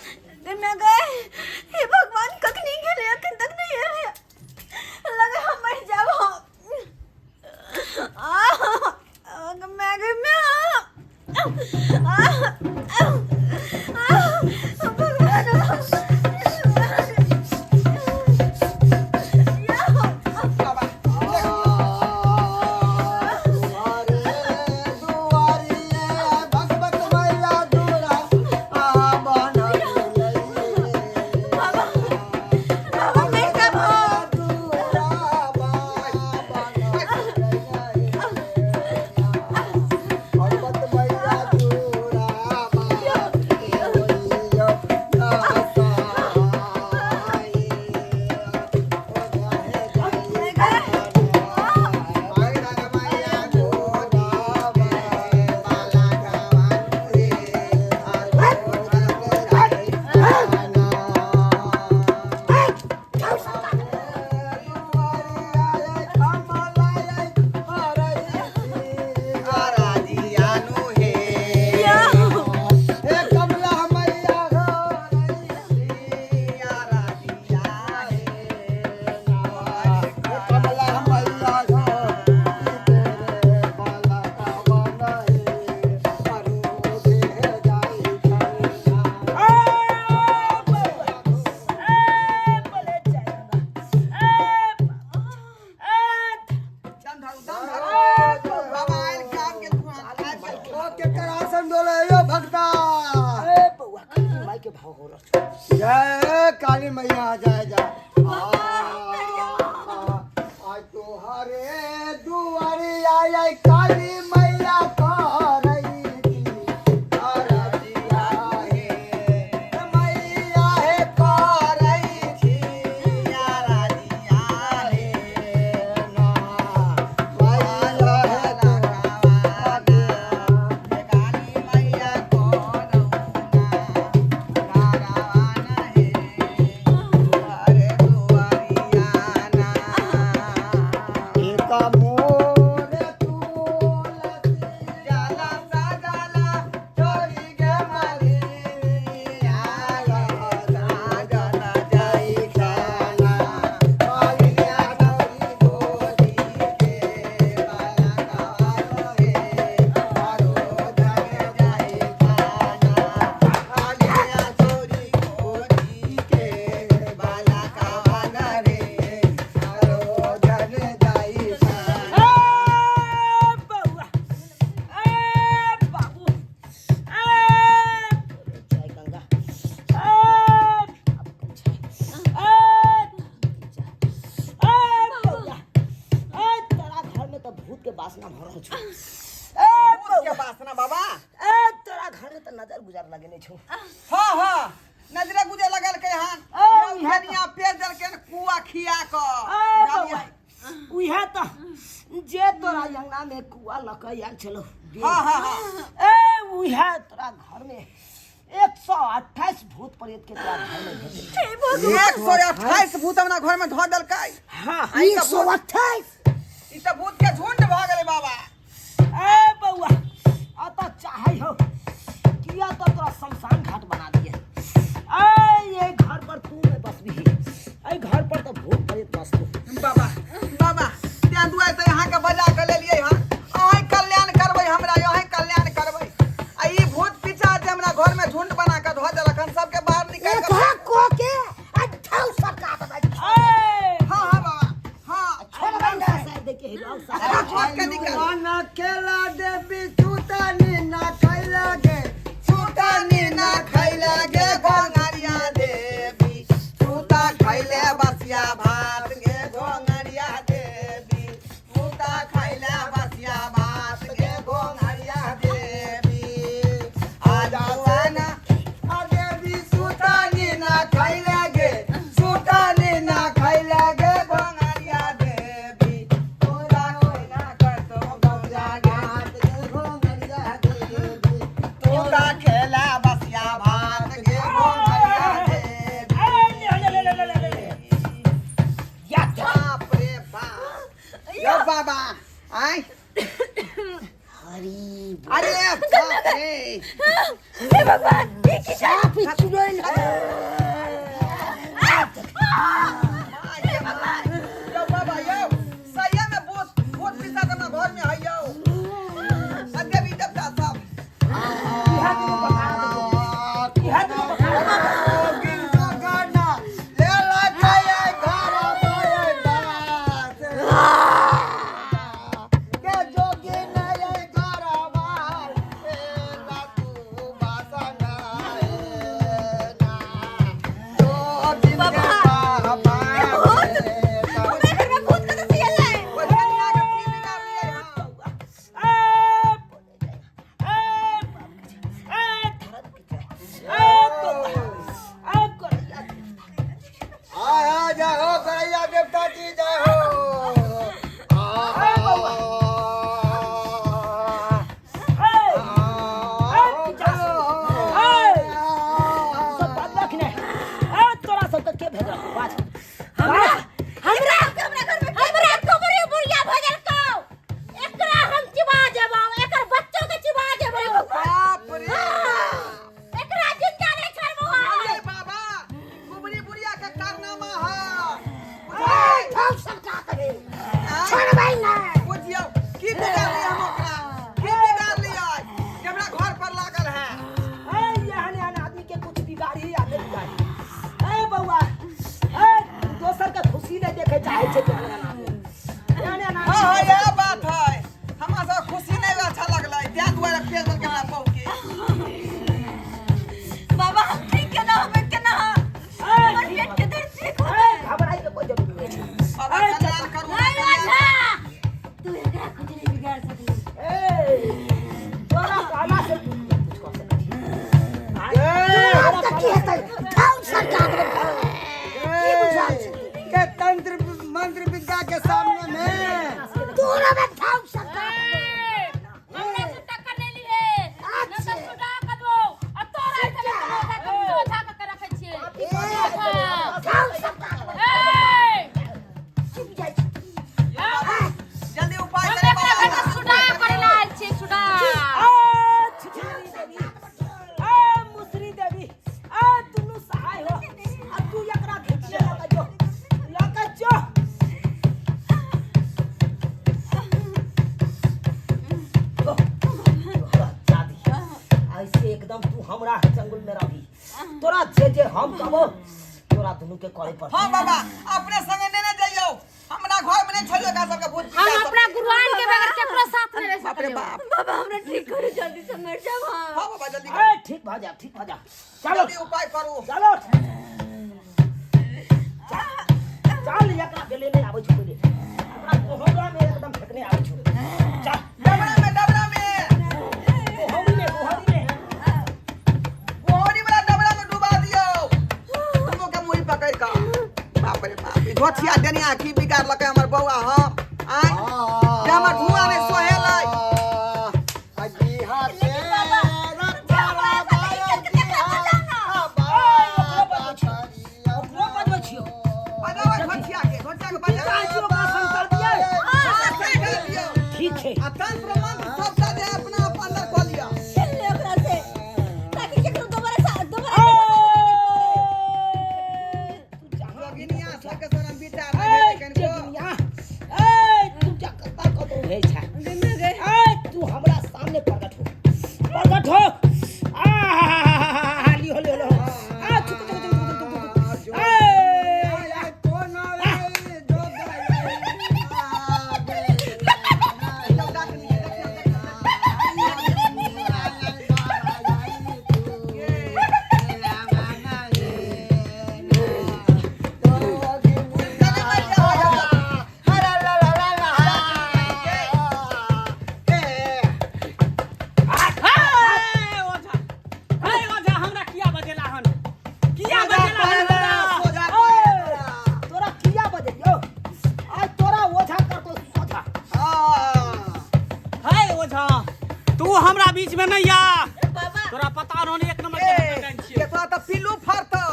मैं गए हे भगवान कख नहीं खेले अखन तक नहीं है लगे हम मर जाओ मैं गई मैं जय काली मैया जय जय आज तोहरे दुआरे आई काली मैया कह रही थी अरजिया है मैया है कह रही थी अरजिया है ना मैया है काली मैया वासना भरल छु के वासना बाबा तोरा घर में त नजर गुजर लगे नहीं छु हां हां नजर गुजर लगल के हां हनिया पेड़ जल के कुआ खिया क उहे त जे तोरा अंगना में कुआ लकई आल छलो हां हां हां उहे तोरा घर में 128 भूत प्रेत के तोरा घर में भेजे 128 भूत अपना घर में धो दलकै हां 128 ई त भूत के झुंड भ गेलै बाबा ए बौआ आ त चाहे हो किया त तोरा शमशान घाट बना दिए ये घर पर तू में बसबी ए घर पर त भूत प्रेत बसतू बाबा बाबा त्या दुआ त यहां के बजा के ले लिए हां अहीं कल्याण करबै हमरा यहीं कल्याण करबै आ ई भूत पिचा जे हमरा घर में झुंड बना के धो देलखन सबके बाहर निकाल के को के अठाउ सका दबै हां हां बाबा हां छोड़ बंदा से देखे हिलाओ सारा छोड़ के निकाल ना केला देवी सुतानी ना खैला गे सुतानी ना खैला गे गोंगरिया देवी सुता खैले बसिया भात गे गोंगरिया देवी सुता खैले बसिया भात गे गोंगरिया देवी आजाना आ देवी सुतानी ना खैला गे सुतानी ना खैला गे गोंगरिया देवी तोरा कोइना कर तो गौजा घाट गे गोंगरिया देवी तोरा खेला बसिया भात गे गोंगरिया देवी या बाप रे बाप यो बाबा आई हरी अरे बाप रे हे भगवान ये साफ चुड़ैल यो बाबा यो सही में बहुत पिता करना घर में है यो अद्य भी जब साहब हां बाबा अपने संग लेने जाइयो हमरा घर में नहीं छोड़ियो का सबके भूत हम अपना गुरुआन के बगैर केकरो साथ नहीं रह बाप रे सकते बाप बाबा हमरा ठीक करो जल्दी से मर जाओ हां बाबा जल्दी ठीक भा जा चलो जल्दी उपाय करू चलो चल एकरा बेले नहीं आबै छु बेले हमरा कोहरा में एकदम फेकने आबै छु चल डबरा में गोहरी वाला डबरा में डुबा दियो हमो के मुई पकड़ का बाप रे बाप धोथिया देनिया की बिगाड़ लके हमर बौआ हम आय जे हमर धुआं में सोहेलै अजी हाथे बीच में नहीं आ तोरा पता नहीं एक नंबर के टेंशन छिए केतरा त पिल्लू फरतौ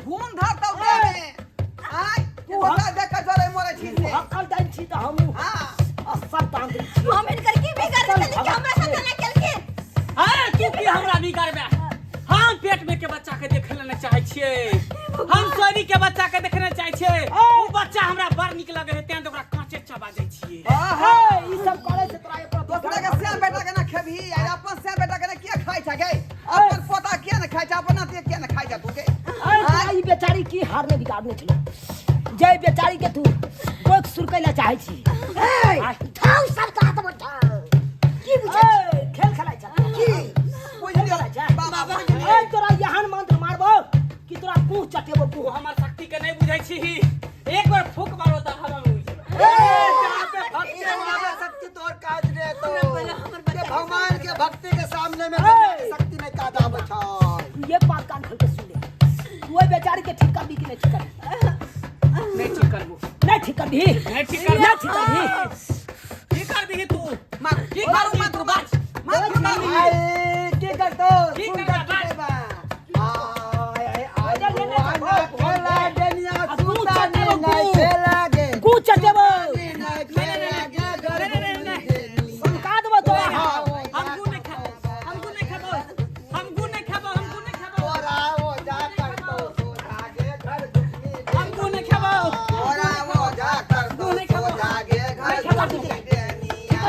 घूम धरतौ देह आय तू हमरा देख के जरे मोरे छी से हकल दैन छी त हमहु हां असर तांत्रिक छी हम इनकर की बिगाड़ देली कि हमरा साथ ना केलके हां तू की हमरा बिगाड़ बे हम पेट में के बच्चा के देखे लेना चाहे छिए हम सोनी के बच्चा के देखना चाहे छिए वो बच्चा हमरा बड़ निक लगे है तें ओकरा कांचे चबा जाय छिए ई सब करे से तोरा एक दूसरा के से बेटा के ना खेबही आ अपन से बेटा के ना किया खाइ छ गे अपन पोता किया ना खाइ छ अपन नाती किया ना खाइ छ तू के ई बेचारी की हार में बिगाड़ने छले जय बेचारी के तू कोक सुरकैला चाहे छी ठाउ सरकार त बच्चा की बुझे खेल खेलाइ छ की बुझ लियो बाबा ए तोरा यहान मंत्र मारबो कि तोरा मुंह चटेबो तू हमर शक्ति के नहीं बुझाई छी एक बार फूक मारो त हवा में उड़ ए शक्ति तोर काज रे तो के भगवान के भक्ति के सामने में शक्ति नहीं का दाव छ ये बात कान खोल के सुन ले तू बेचारी के ठीक कर दी कि नहीं ठीक कर नहीं ठीक करबो नहीं ठीक कर दी नहीं ठीक कर नहीं ठीक कर दी ठीक कर दी तू मार ठीक करू मत तू बात आई के कर तो ठीक सुन कर कर बात आय आय खेला दुनिया सुता नहीं खेला गे कू चटेबो नहीं खेला गे संका देबो तो हमको नहीं खाबो हमको नहीं खाबो हमको नहीं खाबो हमको नहीं खाबो ओरा वो जा कर तो सो जागे घर दुखनी हमको नहीं खाबो ओरा वो जा कर तो सो जागे घर दुखनी देनिया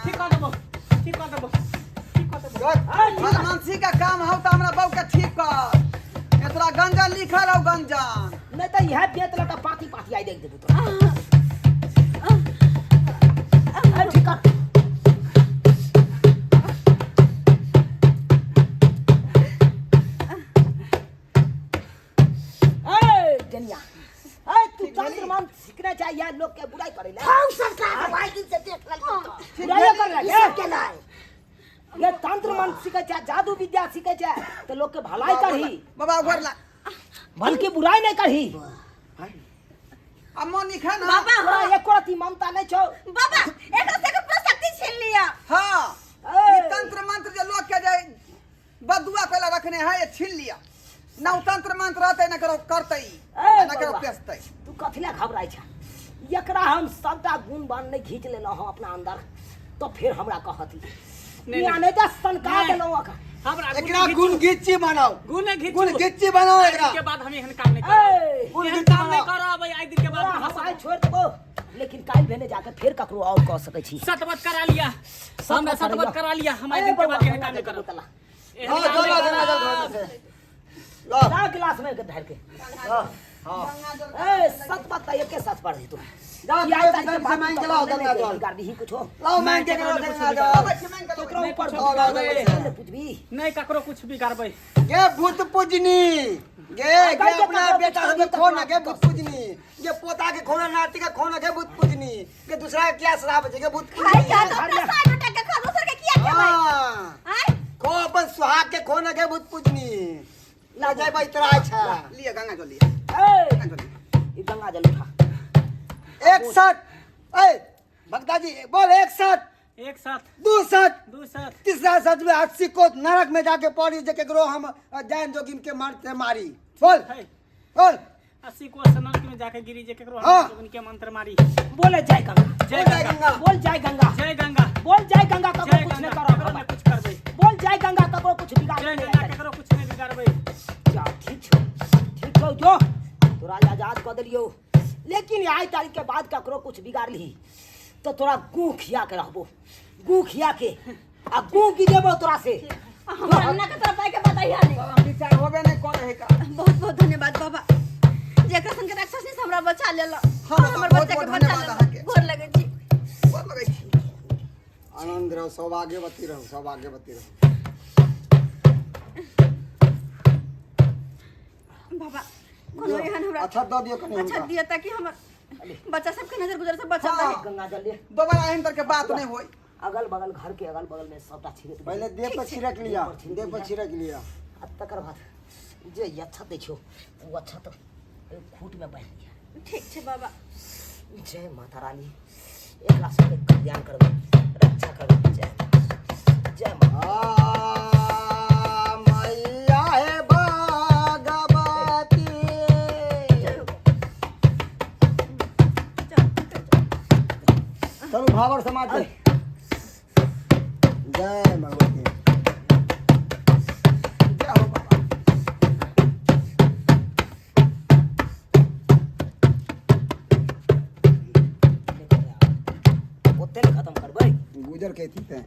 ठीक कर देबो ठीक कर देबो ठीक कर देबो मनमानसी का काम हो तो हमरा बहू के ठीक कर एतरा गंजन लिखल हो गंजन नहीं तो यह बेत लटा पाती पाती आई देख देबो तो ठीक कर जनिया तू तंत्र मंत्र सीखना चाहिए लोग के बुराई करे ले ठाउ सरकार भाई दिन से देख लगी बुराई कर ले ये के लाए ये तंत्र मंत्र सीखे चाहे जादू विद्या सीखे चाहे तो लोग के भलाई करही बाबा घर ला बल्कि बुराई नहीं करही अम्मा निखा ना बाबा तोरा हो एको रति ममता नहीं छौ बाबा एक से के पूरा शक्ति छीन लिया हां ए, ई तंत्र मंत्र जो लोग के जाय बदुआ पहले रखने है ये छीन लिया ना उ तंत्र मंत्र रहते ना करो करतई ना करो बाबा, पेस्तई तू कथिला घबराई छ एकरा हम सबटा गुण बान नहीं खींच लेना हो अपना अंदर तो फिर हमरा कहती नहीं, यानी तो संका नहीं। देलो अखा हमरा एकरा गुण गिच्ची बनाओ गुण घिच गुण गिच्ची बनाओ एकरा के बाद हम एहन काम नहीं करब ए गुण एहन गिच्ची काम नहीं बनाओ करब आई दिन के बाद तोरा हम हसाई छोड़ देबो लेकिन काल भेने जाके फिर ककरो और कह सकै छी सतवत करा लिया हमने सतवत करा लिया हम आई दिन के बाद एहन काम नहीं करब हां चलो गंगा जल से लो जा गिलास में धर के हां ए सत बात एक के साथ पढ़ तू जा ये आज तक से मांग के लाओ गंगा जल कर दी कुछ हो लाओ मांग के लाओ गंगा जल केकरो ऊपर नहीं, भगवान कुछ भी नहीं ककरो कुछ भी करबै गे भूत पूजनी गे अपना बेटा के खोना गे भूत पूजनी ये पोता के खोना नाती के खोना गे भूत पूजनी के दूसरा के क्या श्राप है गे भूत भाई पूजनी क्या तो अपना साथ हटा के खा दूसर के किया के भाई हां आय को अपन सुहाग के खोना के भूत पूजनी ना जाय भाई तरा अच्छा लिए गंगा जल लिए ए गंगा जल ये गंगा जल उठा 61 ए भक्ता जी बोल 61 एक साथ 62 दू साथ तीसरा सच में 80 को नरक में जाके पड़ी जे केकरो हम जैन जोगिन के मारते मारी बोल है बोल 80 को सनक में जाके गिरी जे केकरो हाँ। हम उनके मंत्र मारी बोले जय गंगा जय जय गंगा गंगा बोल जय गंगा जय गंगा बोल जय गंगा ककरो जय कुछ गंगा नहीं ककरो करो नहीं कुछ करबै बोल जय गंगा ककरो कुछ बिगाड़ जय नहीं गंगा करे। केकरो कुछ नहीं बिगाड़बै जा ठीक छौ जो तोरा आजाद कऽ देलियो लेकिन आई तारीख के बाद ककरो कुछ बिगाड़ ली तो तोरा गू खिया के रहबो गू खिया के आ गू की देबो तोरा से हमरा अन्ना के तरफ आके के बताइया नहीं विचार होबे नहीं कौन है का बहुत बहुत धन्यवाद बाबा जेकरा संग राक्षस ने हमरा बचा लेला हाँ, हमर बहुत बच्चा के बहुत बचा धन्यवाद लेला अहाँके। गोर लगे छी बोल लगै छी आनंद रहो सौभाग्यवती रहो सौभाग्यवती रहो बाबा कोनो एहन हमरा अच्छा दो दियो कनी अच्छा हमका दिया ताकि हमर बच्चा सब के नजर गुजर से बचल हाँ। रहे गंगा जल ले दोबारा एहन तरह के बात नहीं होई अगल बगल घर के अगल बगल में सबटा छिड़क पहले देह पर छिड़क लिया देह पर छिड़क लिया आ तकर बाद जे अच्छा दे छो वो अच्छा तो खूट में बह लिया ठीक छे बाबा जय माता रानी एकरा सबके कल्याण करबे रक्षा करबे जय माता आ मैया है भगवती चलो भावर समाज दे जय भगवती जय हो तेने खत्म करबै गुजर के थी ते